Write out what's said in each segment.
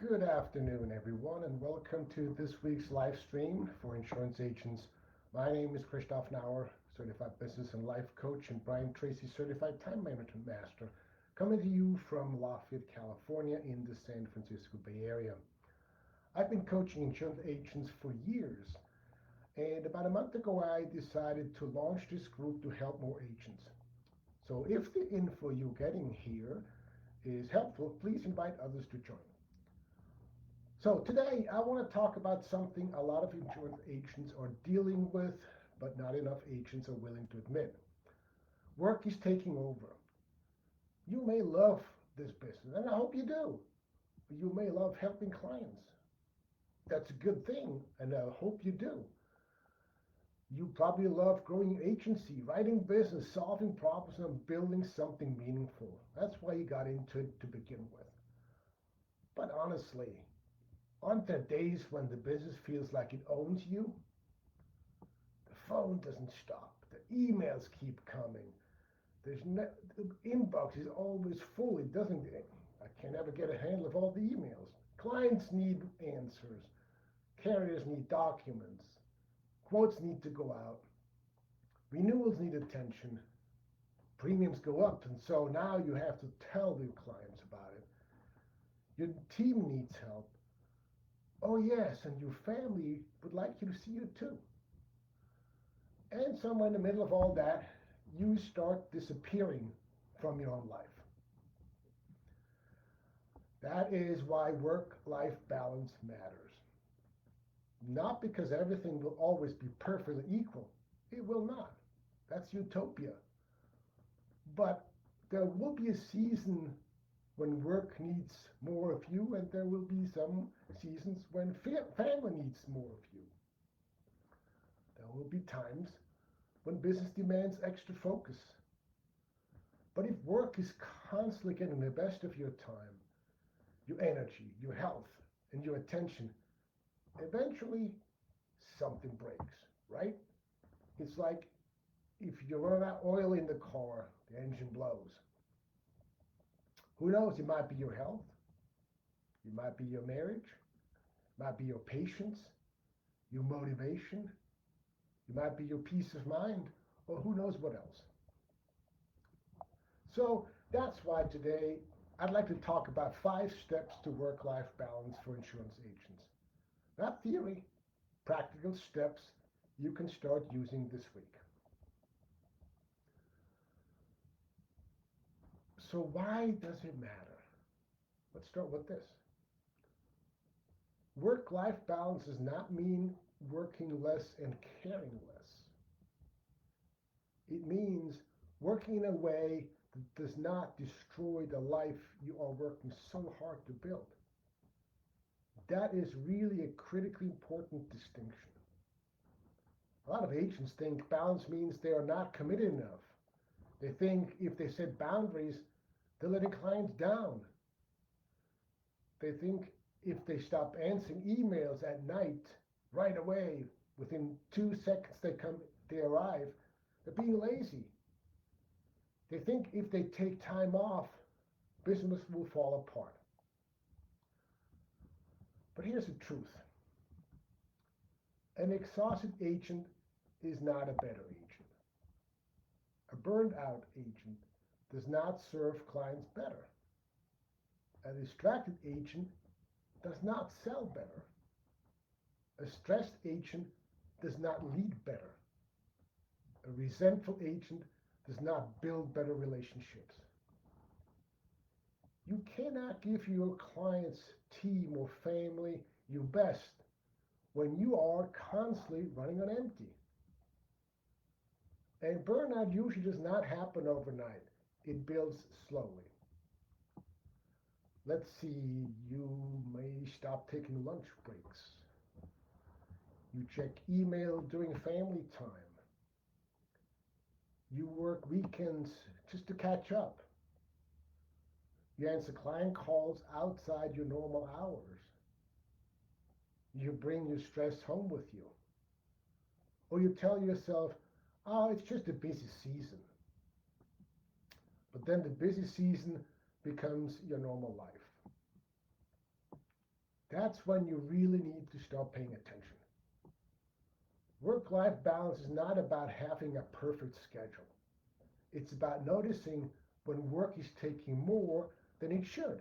Good afternoon, everyone, and welcome to this week's live stream for insurance agents. My name is Christoph Nauer, Certified Business and Life Coach, and Brian Tracy, Certified Time Management Master, coming to you from Lafayette, California, in the San Francisco Bay Area. I've been coaching insurance agents for years, and about a month ago, I decided to launch this group to help more agents. So if the info you're getting here is helpful, please invite others to join. So today I want to talk about something a lot of insurance agents are dealing with, but not enough agents are willing to admit. Work is taking over. You may love this business, and I hope you do. You may love helping clients. That's a good thing, and I hope you do. You probably love growing your agency, writing business, solving problems, and building something meaningful. That's why you got into it to begin with. But honestly, aren't there days when the business feels like it owns you? The phone doesn't stop. The emails keep coming. The inbox is always full. It doesn't. I can never get a handle of all the emails. Clients need answers. Carriers need documents. Quotes need to go out. Renewals need attention. Premiums go up, and so now you have to tell your clients about it. Your team needs help. Oh yes, and your family would like you to see you too. And somewhere in the middle of all that, you start disappearing from your own life. That is why work-life balance matters. Not because everything will always be perfectly equal. It will not. That's utopia. But there will be a season when work needs more of you, and there will be some seasons when family needs more of you. There will be times when business demands extra focus. But if work is constantly getting the best of your time, your energy, your health, and your attention, eventually something breaks, right? It's like if you run out of oil in the car, the engine blows. Who knows? It might be your health. It might be your marriage. It might be your patience, your motivation. It might be your peace of mind, or who knows what else. So that's why today I'd like to talk about 5 steps to work-life balance for insurance agents. Not theory, practical steps you can start using this week. So why does it matter? Let's start with this. Work-life balance does not mean working less and caring less. It means working in a way that does not destroy the life you are working so hard to build. That is really a critically important distinction. A lot of agents think balance means they are not committed enough. They think if they set boundaries, they're letting clients down. They think if they stop answering emails at night, right away, within 2 seconds they arrive, they're being lazy. They think if they take time off, business will fall apart. But here's the truth. An exhausted agent is not a better agent. A burned out agent does not serve clients better. A distracted agent does not sell better. A stressed agent does not lead better. A resentful agent does not build better relationships. You cannot give your clients, team, or family your best when you are constantly running on empty. And burnout usually does not happen overnight. It builds slowly. Let's see, you may stop taking lunch breaks. You check email during family time. You work weekends just to catch up. You answer client calls outside your normal hours. You bring your stress home with you. Or you tell yourself, oh, it's just a busy season. But then the busy season becomes your normal life. That's when you really need to start paying attention. Work-life balance is not about having a perfect schedule. It's about noticing when work is taking more than it should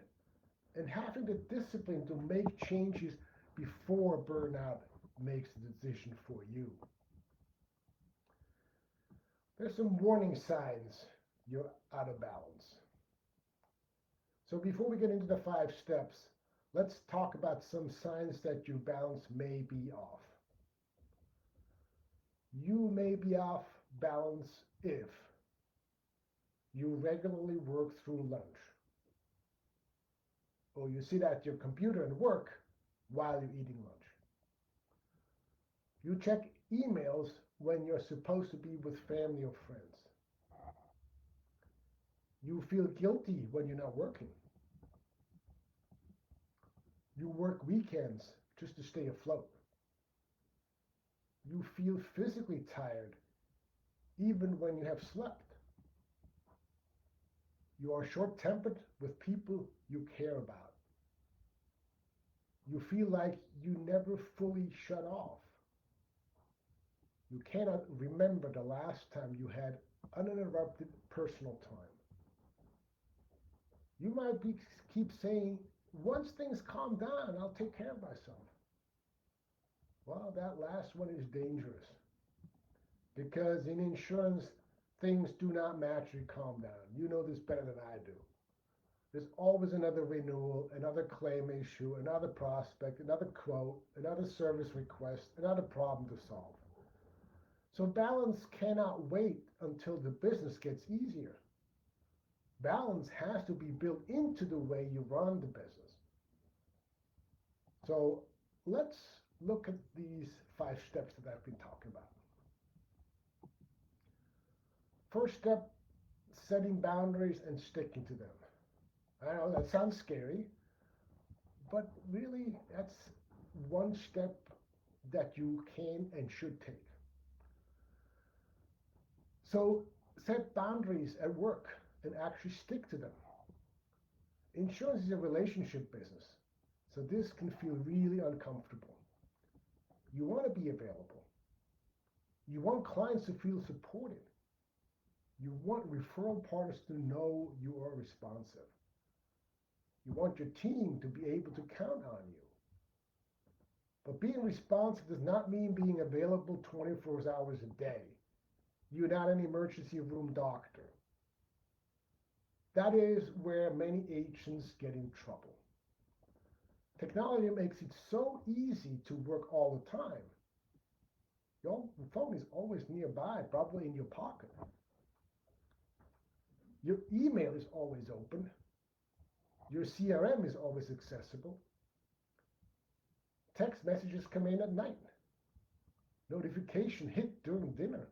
and having the discipline to make changes before burnout makes the decision for you. There's some warning signs you're out of balance. So before we get into the 5 steps, let's talk about some signs that your balance may be off. You may be off balance if you regularly work through lunch, or you sit at your computer and work while you're eating lunch. You check emails when you're supposed to be with family or friends. You feel guilty when you're not working. You work weekends just to stay afloat. You feel physically tired even when you have slept. You are short tempered with people you care about. You feel like you never fully shut off. You cannot remember the last time you had uninterrupted personal time. You might keep saying, once things calm down, I'll take care of myself. Well, that last one is dangerous because in insurance, things do not magically calm down. You know this better than I do. There's always another renewal, another claim issue, another prospect, another quote, another service request, another problem to solve. So balance cannot wait until the business gets easier. Balance has to be built into the way you run the business. So let's look at these 5 steps that I've been talking about. First step, setting boundaries and sticking to them. I know that sounds scary, but really that's one step that you can and should take. So set boundaries at work and actually stick to them. Insurance is a relationship business, so this can feel really uncomfortable. You want to be available. You want clients to feel supported. You want referral partners to know you are responsive. You want your team to be able to count on you. But being responsive does not mean being available 24 hours a day. You're not an emergency room doctor. That is where many agents get in trouble. Technology makes it so easy to work all the time. Your phone is always nearby, probably in your pocket. Your email is always open. Your CRM is always accessible. Text messages come in at night. Notification hit during dinner.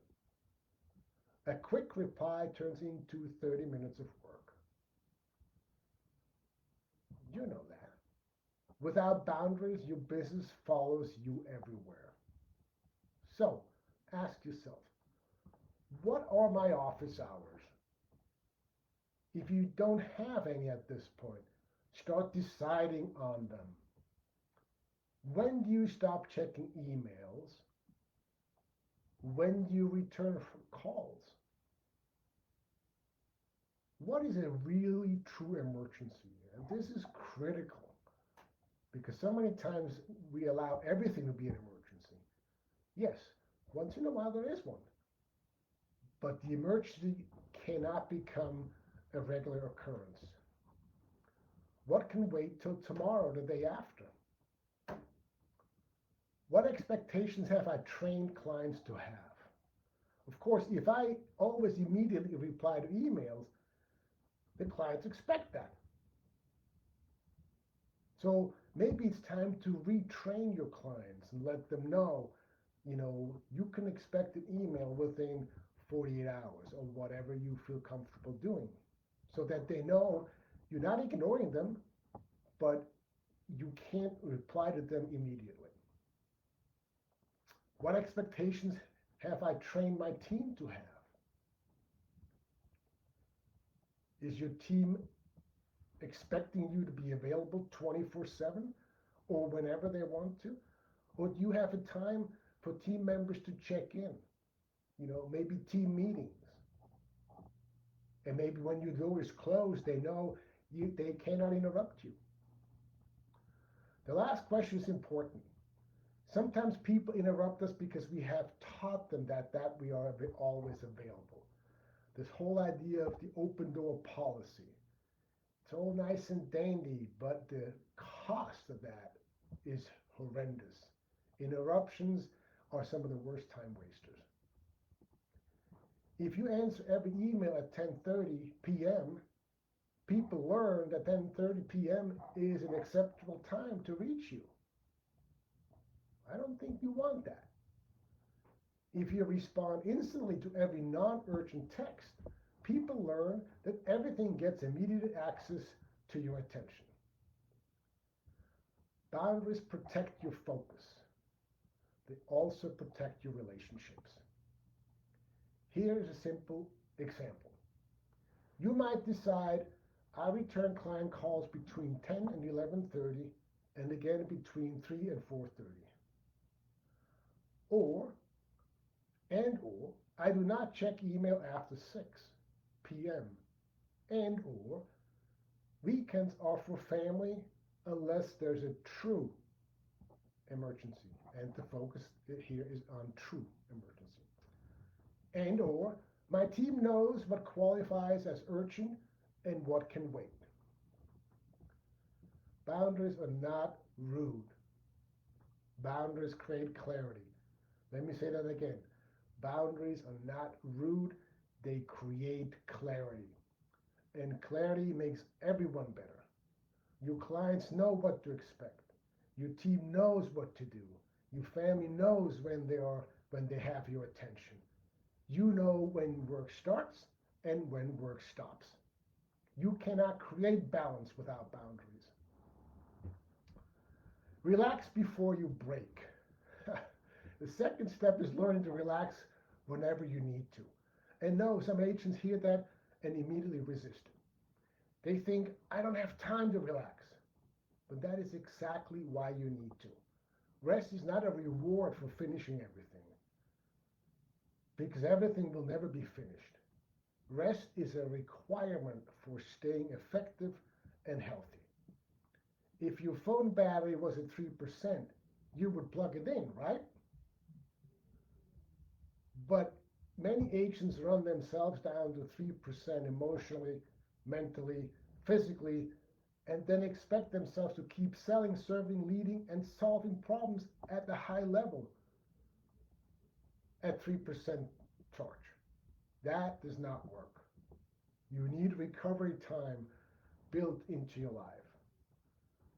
A quick reply turns into 30 minutes of work. You know that. Without boundaries, your business follows you everywhere. So, ask yourself, what are my office hours? If you don't have any at this point, start deciding on them. When do you stop checking emails? When do you return calls? What is a really true emergency? And this is critical because so many times we allow everything to be an emergency. Yes, once in a while there is one, but the emergency cannot become a regular occurrence. What can wait till tomorrow, the day after? What expectations have I trained clients to have? Of course, if I always immediately reply to emails, the clients expect that. So maybe it's time to retrain your clients and let them know, you can expect an email within 48 hours or whatever you feel comfortable doing so that they know you're not ignoring them, but you can't reply to them immediately. What expectations have I trained my team to have? Is your team expecting you to be available 24/7? or whenever they want to? Or do you have a time for team members to check in? Maybe team meetings. And maybe when your door is closed, they know they cannot interrupt you. The last question is important. Sometimes people interrupt us because we have taught them that we are always available. This whole idea of the open door policy. It's all nice and dandy, but the cost of that is horrendous. Interruptions are some of the worst time wasters. If you answer every email at 10:30 p.m., people learn that 10:30 p.m. is an acceptable time to reach you. I don't think you want that. If you respond instantly to every non-urgent text, people learn that everything gets immediate access to your attention. Boundaries protect your focus. They also protect your relationships. Here's a simple example. You might decide I return client calls between 10 and 11:30 and again between 3 and 4:30. Or I do not check email after 6 p.m. or weekends are for family unless there's a true emergency. And the focus here is on true emergency. Or my team knows what qualifies as urgent and what can wait. Boundaries are not rude. Boundaries create clarity. Let me say that again. Boundaries are not rude, they create clarity. And clarity makes everyone better. Your clients know what to expect. Your team knows what to do. Your family knows when they have your attention. You know when work starts and when work stops. You cannot create balance without boundaries. Relax before you break. The second step is learning to relax whenever you need to. And no, some agents hear that and immediately resist it. They think, I don't have time to relax. But that is exactly why you need to. Rest is not a reward for finishing everything, because everything will never be finished. Rest is a requirement for staying effective and healthy. If your phone battery was at 3%, you would plug it in, right? But many agents run themselves down to 3% emotionally, mentally, physically, and then expect themselves to keep selling, serving, leading, and solving problems at a high level at 3% charge. That does not work. You need recovery time built into your life.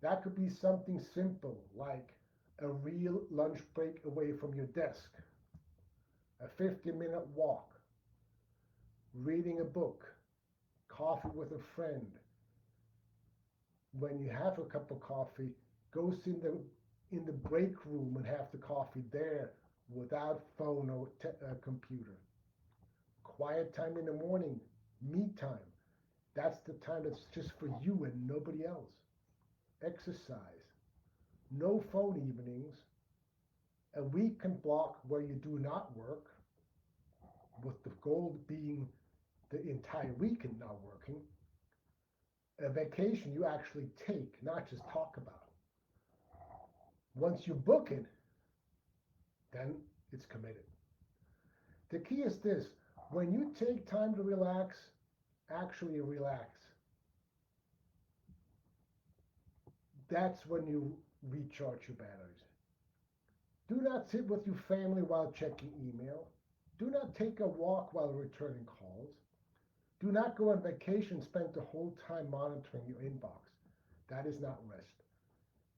That could be something simple like a real lunch break away from your desk, a 50-minute walk, reading a book, coffee with a friend. When you have a cup of coffee, go sit in the break room and have the coffee there without phone or computer. Quiet time in the morning, me time. That's the time that's just for you and nobody else. Exercise. No phone evenings. A weekend block where you do not work, with the goal being the entire weekend not working. A vacation you actually take, not just talk about. Once you book it, then it's committed. The key is this: when you take time to relax, actually relax. That's when you recharge your batteries. Do not sit with your family while checking email. Do not take a walk while returning calls. Do not go on vacation and spend the whole time monitoring your inbox. That is not rest.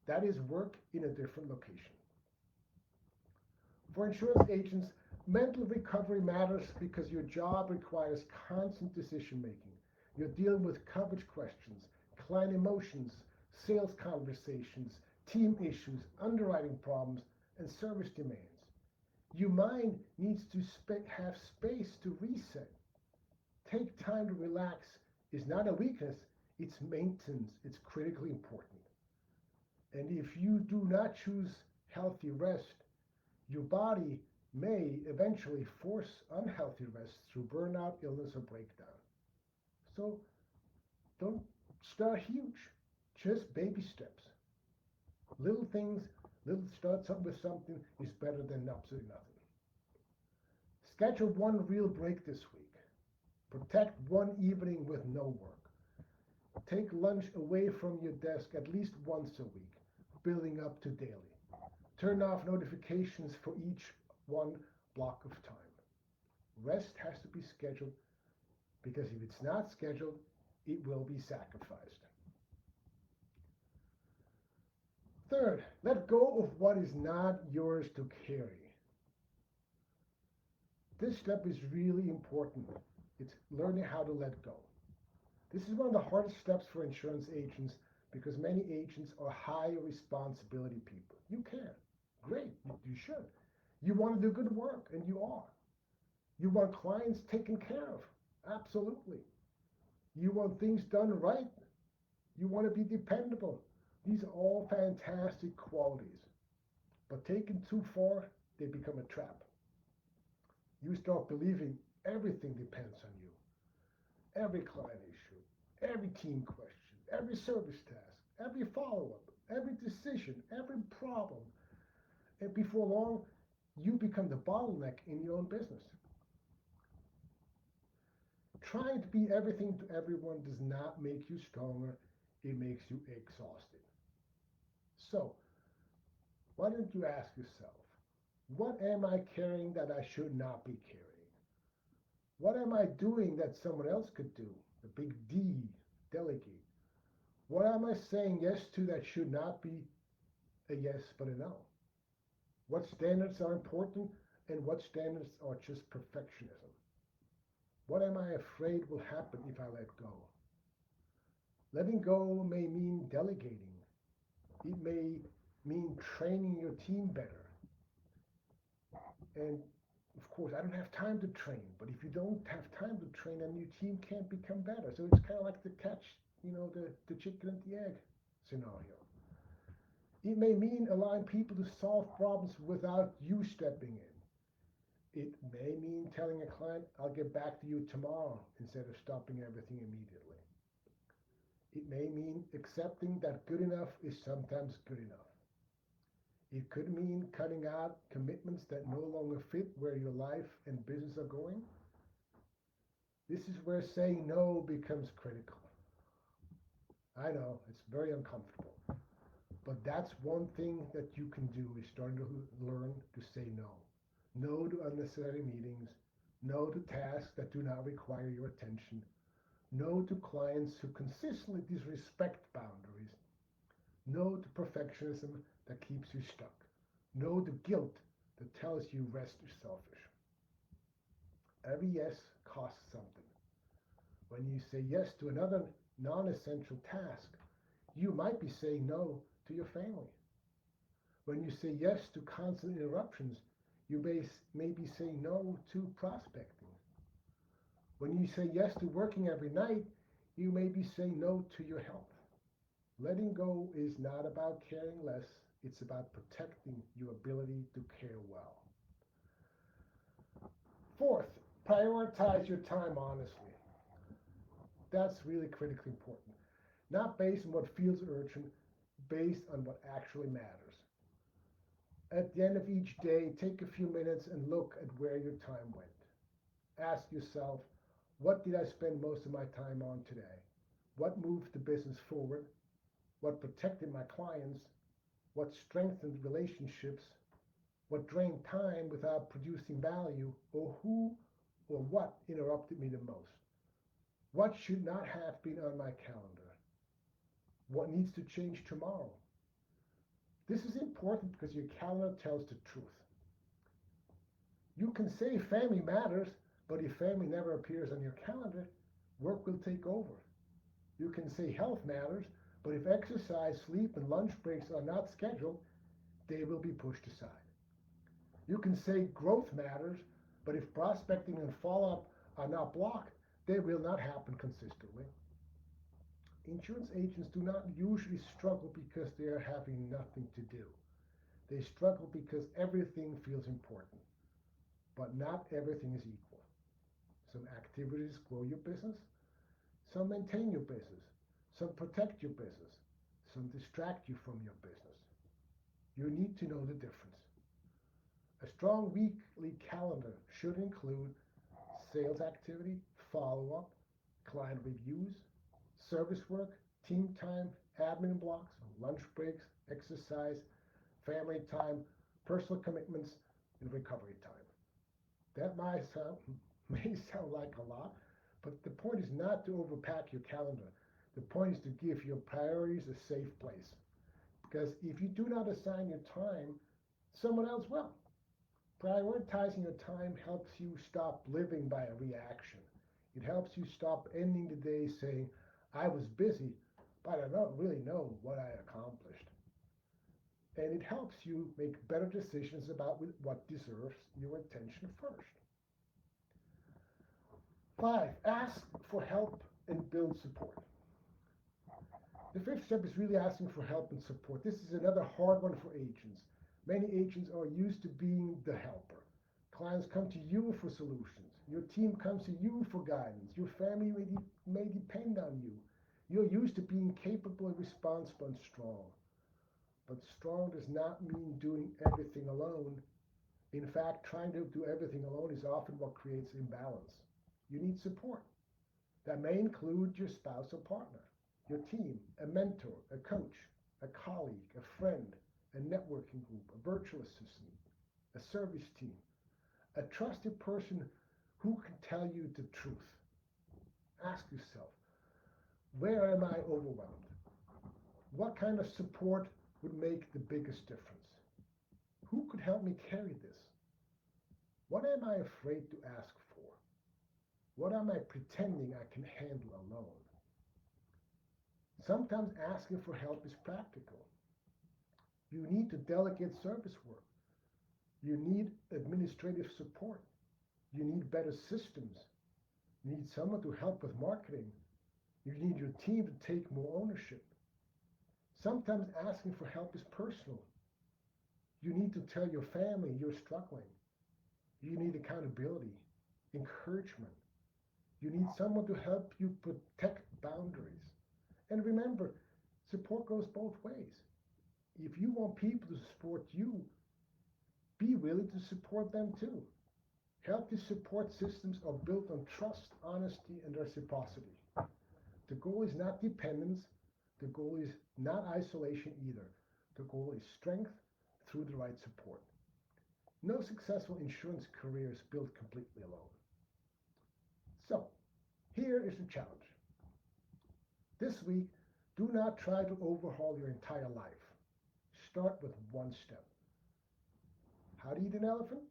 That is work in a different location. For insurance agents, mental recovery matters because your job requires constant decision making. You're dealing with coverage questions, client emotions, sales conversations, team issues, underwriting problems, and service demands. Your mind needs to have space to reset. Take time to relax is not a weakness, it's maintenance. It's critically important. And if you do not choose healthy rest, your body may eventually force unhealthy rest through burnout, illness, or breakdown. So don't start huge, just baby steps. Little things, little start with something is better than absolutely nothing. Schedule one real break this week. Protect one evening with no work. Take lunch away from your desk at least once a week, building up to daily. Turn off notifications for each one block of time. Rest has to be scheduled because if it's not scheduled, it will be sacrificed. Third, let go of what is not yours to carry. This step is really important. It's learning how to let go. This is one of the hardest steps for insurance agents because many agents are high responsibility people. You can. Great. You should. You want to do good work, and you are. You want clients taken care of. Absolutely. You want things done right. You want to be dependable. These are all fantastic qualities. But taken too far, they become a trap. You start believing everything depends on you. Every client issue, every team question, every service task, every follow-up, every decision, every problem. And before long, you become the bottleneck in your own business. Trying to be everything to everyone does not make you stronger, it makes you exhausted. So, why don't you ask yourself, what am I carrying that I should not be carrying? What am I doing that someone else could do? The big D, delegate. What am I saying yes to that should not be a yes but a no? What standards are important and what standards are just perfectionism? What am I afraid will happen if I let go? Letting go may mean delegating. It may mean training your team better. And of course, I don't have time to train, but if you don't have time to train, then your team can't become better. So it's kind of like the catch, the chicken and the egg scenario. It may mean allowing people to solve problems without you stepping in. It may mean telling a client, I'll get back to you tomorrow instead of stopping everything immediately. It may mean accepting that good enough is sometimes good enough. It could mean cutting out commitments that no longer fit where your life and business are going. This is where saying no becomes critical. I know, it's very uncomfortable. But that's one thing that you can do is starting to learn to say no. No to unnecessary meetings. No to tasks that do not require your attention. No to clients who consistently disrespect boundaries. No to perfectionism that keeps you stuck. No to guilt that tells you rest is selfish. Every yes costs something. When you say yes to another non-essential task, you might be saying no to your family. When you say yes to constant interruptions, you may be saying no to prospecting. When you say yes to working every night, you may be saying no to your health. Letting go is not about caring less, it's about protecting your ability to care well. Fourth, prioritize your time honestly. That's really critically important. Not based on what feels urgent, based on what actually matters. At the end of each day, take a few minutes and look at where your time went. Ask yourself, what did I spend most of my time on today? What moved the business forward? What protected my clients? What strengthened relationships? What drained time without producing value? Or who or what interrupted me the most? What should not have been on my calendar? What needs to change tomorrow? This is important because your calendar tells the truth. You can say family matters, but if family never appears on your calendar, work will take over. You can say health matters, but if exercise, sleep, and lunch breaks are not scheduled, they will be pushed aside. You can say growth matters, but if prospecting and follow-up are not blocked, they will not happen consistently. Insurance agents do not usually struggle because they are having nothing to do. They struggle because everything feels important, but not everything is equal. Some activities grow your business, some maintain your business, some protect your business, some distract you from your business. You need to know the difference. A strong weekly calendar should include sales activity, follow up, client reviews, service work, team time, admin blocks, lunch breaks, exercise, family time, personal commitments, and recovery time. That may sound like a lot, but the point is not to overpack your calendar. The point is to give your priorities a safe place. Because if you do not assign your time, someone else will. Prioritizing your time helps you stop living by a reaction. It helps you stop ending the day saying, I was busy, but I don't really know what I accomplished. And it helps you make better decisions about what deserves your attention first. 5. Ask for help and build support. The fifth step is really asking for help and support. This is another hard one for agents. Many agents are used to being the helper. Clients come to you for solutions. Your team comes to you for guidance. Your family may depend on you. You're used to being capable and responsible and strong. But strong does not mean doing everything alone. In fact, trying to do everything alone is often what creates imbalance. You need support. That may include your spouse or partner, your team, a mentor, a coach, a colleague, a friend, a networking group, a virtual assistant, a service team, a trusted person who can tell you the truth. Ask yourself, where am I overwhelmed? What kind of support would make the biggest difference? Who could help me carry this? What am I afraid to ask for? What am I pretending I can handle alone? Sometimes asking for help is practical. You need to delegate service work. You need administrative support. You need better systems. You need someone to help with marketing. You need your team to take more ownership. Sometimes asking for help is personal. You need to tell your family you're struggling. You need accountability, encouragement. You need someone to help you protect boundaries. And remember, support goes both ways. If you want people to support you, be willing to support them too. Healthy support systems are built on trust, honesty, and reciprocity. The goal is not dependence. The goal is not isolation either. The goal is strength through the right support. No successful insurance career is built completely alone. So, here is the challenge. This week, do not try to overhaul your entire life. Start with one step. How to eat an elephant?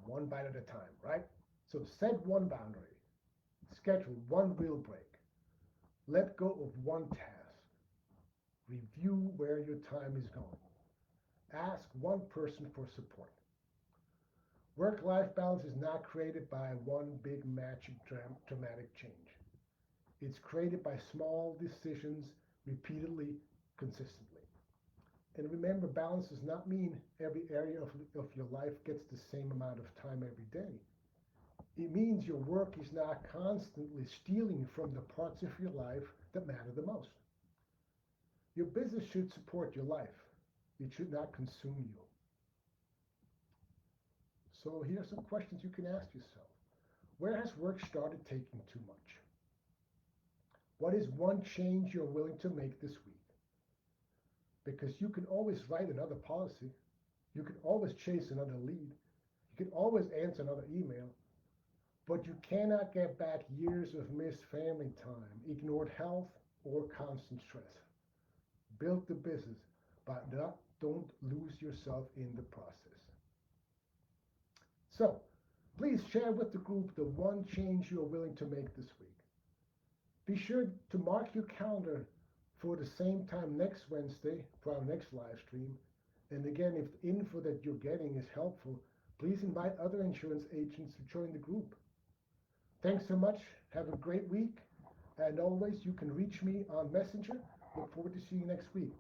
One bite at a time, right? So set one boundary. Schedule one real break. Let go of one task. Review where your time is going. Ask one person for support. Work-life balance is not created by one big magic dramatic change. It's created by small decisions repeatedly, consistently. And remember, balance does not mean every area of your life gets the same amount of time every day. It means your work is not constantly stealing from the parts of your life that matter the most. Your business should support your life. It should not consume you. So here are some questions you can ask yourself. Where has work started taking too much? What is one change you're willing to make this week? Because you can always write another policy. You can always chase another lead. You can always answer another email. But you cannot get back years of missed family time, ignored health, or constant stress. Build the business, but don't lose yourself in the process. So, please share with the group the one change you are willing to make this week. Be sure to mark your calendar for the same time next Wednesday for our next live stream. And again, if the info that you're getting is helpful, please invite other insurance agents to join the group. Thanks so much. Have a great week. And always, you can reach me on Messenger. Look forward to seeing you next week.